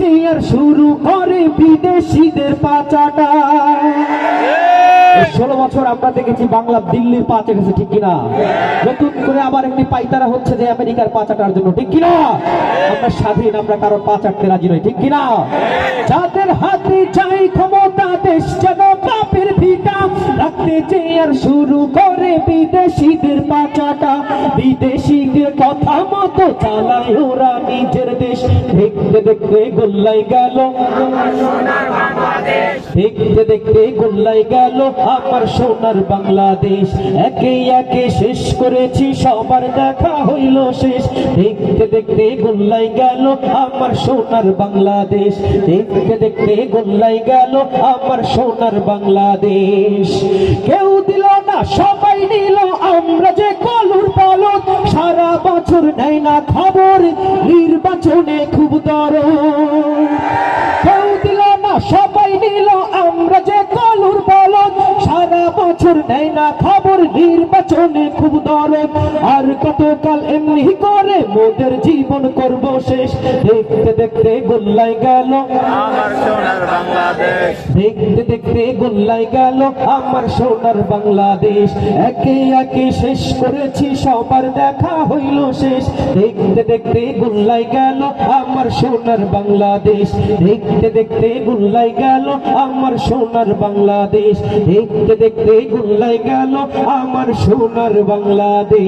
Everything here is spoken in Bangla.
চেয়ার শুরু করে বিদেশিদের পাচাটা। 16 বছর আমরা দেখেছি বাংলা দিল্লির পা চেটেছে, ঠিক কিনা? নতুন করে আবার একটি পাইতারা হচ্ছে যে আমেরিকার পা চাটার জন্য, ঠিক কিনা? আমরা স্বাধীন, আমরা কারোর পা চাটতে রাজি নই, ঠিক কিনা? যাদের হাতে চাই ক্ষমতা, দেশ যেন পাপের ভিটা, রাখতে চেয়ার শুরু করে বিদেশিদের পাচাটা। বিদেশিদের কথা মতো চালায় ওরা নিজের দেশ। দেখতে দেখতে গোল্লাই গেল দেখতে দেখতে গোল্লাই গেল আমার সোনার বাংলাদেশ। একে একে শেষ করেছি, সবার দেখা হইল শেষ। দেখতে দেখতে গোল্লাই গেল আমার সোনার বাংলাদেশ। দেখতে দেখতে গোল্লাই গেল আমার সোনার বাংলাদেশ। কেউ দিল না, সবাই নিল, আমরা যে কলুর পালক। সারা বছর নেয় না খবর, নির্বাচনে খুব দরদ। কেউ দিল না, সবাই নিল, আমরা যে কলুর পালক। সারা বছর নেয় না খবর, নির্বাচনে খুব দরদ। আর কতকাল এমনি করে মোদের জীবন করব শেষ। দেখতে দেখতে গোল্লাই গেল আমার সোনার বাংলাদেশ। দেখতে দেখতে গোল্লাই গেল আমার সোনার বাংলাদেশ। একে একে শেষ করেছি, সবার দেখা হইল শেষ। দেখতে দেখতে গোল্লাই গেল আমার সোনার বাংলাদেশ। দেখতে দেখতে গোল্লাই গেল আমার সোনার বাংলাদেশ। দেখতে দেখতে গোল্লাই গেল আমার সোনার বাংলাদেশ।